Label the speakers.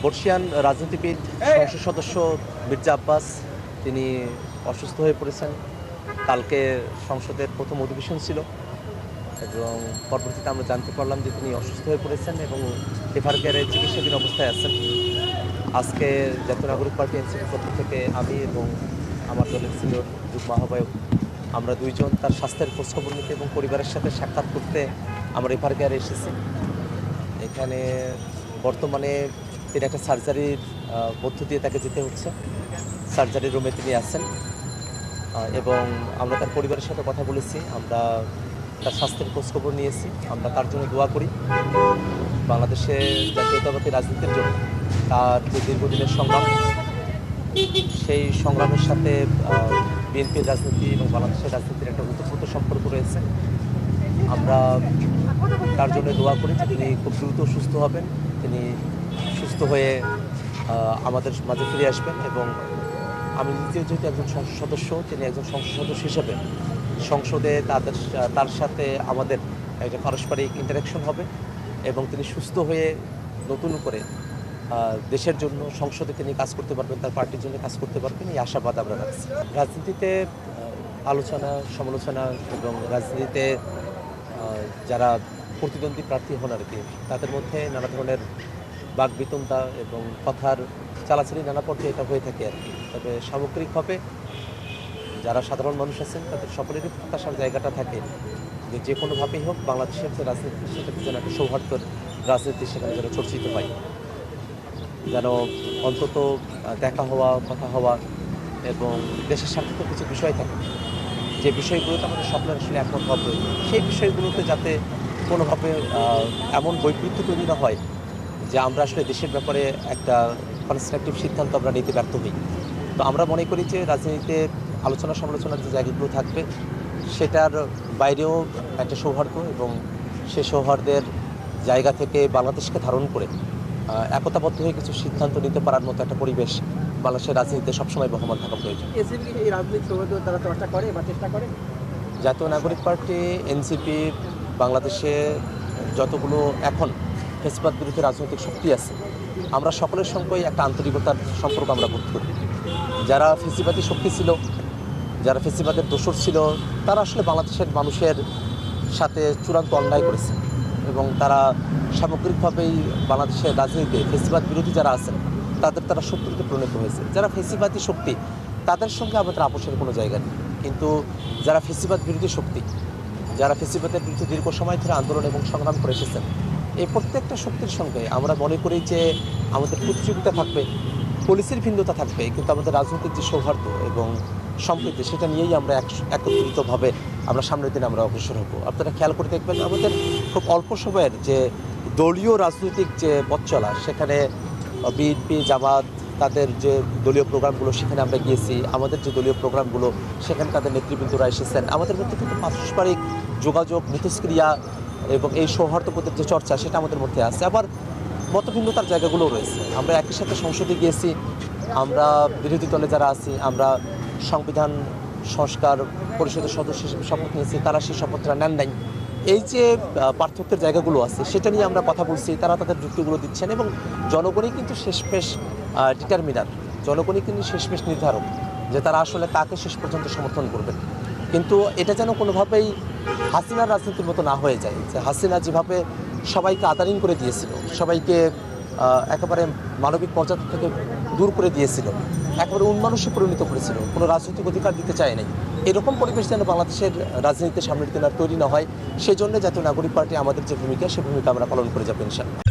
Speaker 1: বর্ষিয়ান রাজনীতিবিদ সংসদ সদস্য মির্জা আব্বাস তিনি অসুস্থ হয়ে পড়েছেন। কালকে সংসদের প্রথম অধিবেশন ছিল এবং পরবর্তীতে আমরা জানতে পারলাম যে তিনি অসুস্থ হয়ে পড়েছেন এবং এভার কেয়ারে চিকিৎসাধীন অবস্থায় আছেন। আজকে জাতীয় নাগরিক পার্টি এনসিপির পক্ষ থেকে আমি এবং আমার দলের সিনিয়র যুগ্ম আহ্বায়ক আমরা দুইজন তার স্বাস্থ্যের খোঁজখবর নিতে এবং পরিবারের সাথে সাক্ষাৎ করতে আমরা এভার কেয়ারে এসেছি। এখানে বর্তমানে তিনি একটা সার্জারির মধ্য দিয়ে তাকে যেতে হচ্ছে। সার্জারি রুমে তিনি আছেন এবং আমরা তার পরিবারের সাথে কথা বলেছি। আমরা তার স্বাস্থ্যের খোঁজখবর নিয়েছি। আমরা তার জন্য দোয়া করি। বাংলাদেশে জাতীয়তাবাদী রাজনীতির জন্য তার যে দীর্ঘদিনের সংগ্রাম, সেই সংগ্রামের সাথে বিএনপির রাজনীতি এবং বাংলাদেশের রাজনীতির একটা ওতপ্রোত সম্পর্ক রয়েছে। আমরা তার জন্য দোয়া করি যে তিনি খুব দ্রুত সুস্থ হবেন, তিনি সুস্থ হয়ে আমাদের মাঝে ফিরে আসবেন এবং আমি নিজেও যেহেতু একজন সংসদ সদস্য, তিনি একজন সংসদ সদস্য হিসেবে সংসদে তার সাথে আমাদের একটা পারস্পরিক ইন্টারাকশন হবে এবং তিনি সুস্থ হয়ে নতুন করে দেশের জন্য সংসদে তিনি কাজ করতে পারবেন, তার পার্টির জন্য কাজ করতে পারবেন, এই আশাবাদ আমরা রাখছি। রাজনীতিতে আলোচনা সমালোচনা এবং রাজনীতিতে যারা প্রতিদ্বন্দ্বী প্রার্থী হন আর কি, তাদের মধ্যে নানা ধরনের বাকবিতণ্ডা এবং কথার চালাচালি নানা পর্যায়ে এটা হয়ে থাকে আর কি। তবে সামগ্রিকভাবে যারা সাধারণ মানুষ আছেন তাদের সকলেরই প্রত্যাশার জায়গাটা থাকে যে কোনোভাবেই হোক বাংলাদেশের যে রাজনীতি সেটাতে যেন একটা সৌহার্দ্যের রাজনীতি সেখানে যেন চর্চিত হয়, যেন অন্তত দেখা হওয়া, কথা হওয়া এবং দেশের স্বার্থিত কিছু বিষয় থাকে, যে বিষয়গুলোতে আমাদের সকলের আসলে একমত হবে, সেই বিষয়গুলোতে যাতে কোনোভাবে এমন বৈপরীত্য তৈরি না হয় যে আমরা আসলে দেশের ব্যাপারে একটা কনস্ট্রাকটিভ সিদ্ধান্ত আমরা নিতে ব্যর্থ হই। তো আমরা মনে করি যে রাজনীতিতে আলোচনা সমালোচনার যে জায়গাগুলো থাকবে সেটার বাইরেও একটা সৌহার্দ্য এবং সে সৌহার্দ্যের জায়গা থেকে বাংলাদেশকে ধারণ করে একতাবদ্ধ হয়ে কিছু সিদ্ধান্ত নিতে পারার মতো একটা পরিবেশ বাংলাদেশের রাজনীতিতে সবসময় বহমান থাকা প্রয়োজন।
Speaker 2: এই রাজনৈতিক সৌহার্দ্য তারা চর্চা করে বা চেষ্টা করে।
Speaker 1: জাতীয় নাগরিক পার্টি এনসিপি বাংলাদেশে যতগুলো এখন ফেসিবাদ বিরোধী রাজনৈতিক শক্তি আছে, আমরা সকলের সঙ্গেই একটা আন্তরিকতার সম্পর্ক আমরা বোধ করি। যারা ফেসিবাদী শক্তি ছিল, যারা ফেসিবাদের দোসর ছিল, তারা আসলে বাংলাদেশের মানুষের সাথে চূড়ান্ত অন্যায় করেছে এবং তারা সামগ্রিকভাবেই বাংলাদেশের রাজনীতিতে ফেসিবাদ বিরোধী যারা আছেন তারা শত্রুতে পরিণত হয়েছে। যারা ফেসিবাদী শক্তি তাদের সঙ্গে আমাদের আপোষের কোনো জায়গা নেই, কিন্তু যারা ফেসিবাদ বিরোধী শক্তি, যারা ফেসিবাদের বিরুদ্ধে দীর্ঘ সময় ধরে আন্দোলন এবং সংগ্রাম করে এসেছেন, এই প্রত্যেকটা শক্তির সঙ্গে আমরা মনে করি যে আমাদের প্রতিযোগিতা থাকবে, পলিসির ভিন্নতা থাকবে, কিন্তু আমাদের রাজনৈতিক যে সৌহার্দ্য এবং সম্প্রীতি সেটা নিয়েই আমরা একত্রিতভাবে আমরা সামনের দিনে আমরা অগ্রসর হব। আপনারা খেয়াল করে দেখবেন আমাদের খুব অল্প সময়ের যে দলীয় রাজনৈতিক যে পথ চলা, সেখানে বিএনপি জামাত তাদের যে দলীয় প্রোগ্রামগুলো সেখানে আমরা গিয়েছি, আমাদের যে দলীয় প্রোগ্রামগুলো সেখানে তাদের নেতৃবৃন্দরা এসেছেন। আমাদের মধ্যে কিন্তু পারস্পরিক যোগাযোগ, মিথস্ক্রিয়া এবং এই সৌহার্দ্যবোধের যে চর্চা সেটা আমাদের মধ্যে আছে। আবার মতভিন্নতার জায়গাগুলোও রয়েছে। আমরা একই সাথে সংসদে গিয়েছি, আমরা বিরোধী দলে যারা আছি আমরা সংবিধান সংস্কার পরিষদের সদস্য হিসেবে শপথ নিয়েছি, তারা সেই শপথটা নেন নাই। এই যে পার্থক্যের জায়গাগুলো আছে সেটা নিয়ে আমরা কথা বলছি, তারা তাদের যুক্তিগুলো দিচ্ছেন এবং জনগণই কিন্তু শেষমেশ ডিটারমিনার, জনগণই কিন্তু শেষমেশ নির্ধারক যে তারা আসলে কাকে শেষ পর্যন্ত সমর্থন করবেন। কিন্তু এটা যেন কোনোভাবেই হাসিনার রাজনীতির মতো না হয়ে যায়, যে হাসিনা যেভাবে সবাইকে আদারিং করে দিয়েছিল, সবাইকে একেবারে মানবিক মর্যাদা থেকে দূর করে দিয়েছিল, একেবারে উন্মানুষে পরিণত করেছিল, কোনো রাজনৈতিক অধিকার দিতে চায় নাই, এরকম পরিবেশ যেন বাংলাদেশের রাজনীতিতে সামনের দিন আর তৈরি না হয়, সেই জন্য জাতীয় নাগরিক পার্টি আমাদের যে ভূমিকা সেই ভূমিকা আমরা পালন করে যাবো ইনশাআল্লাহ।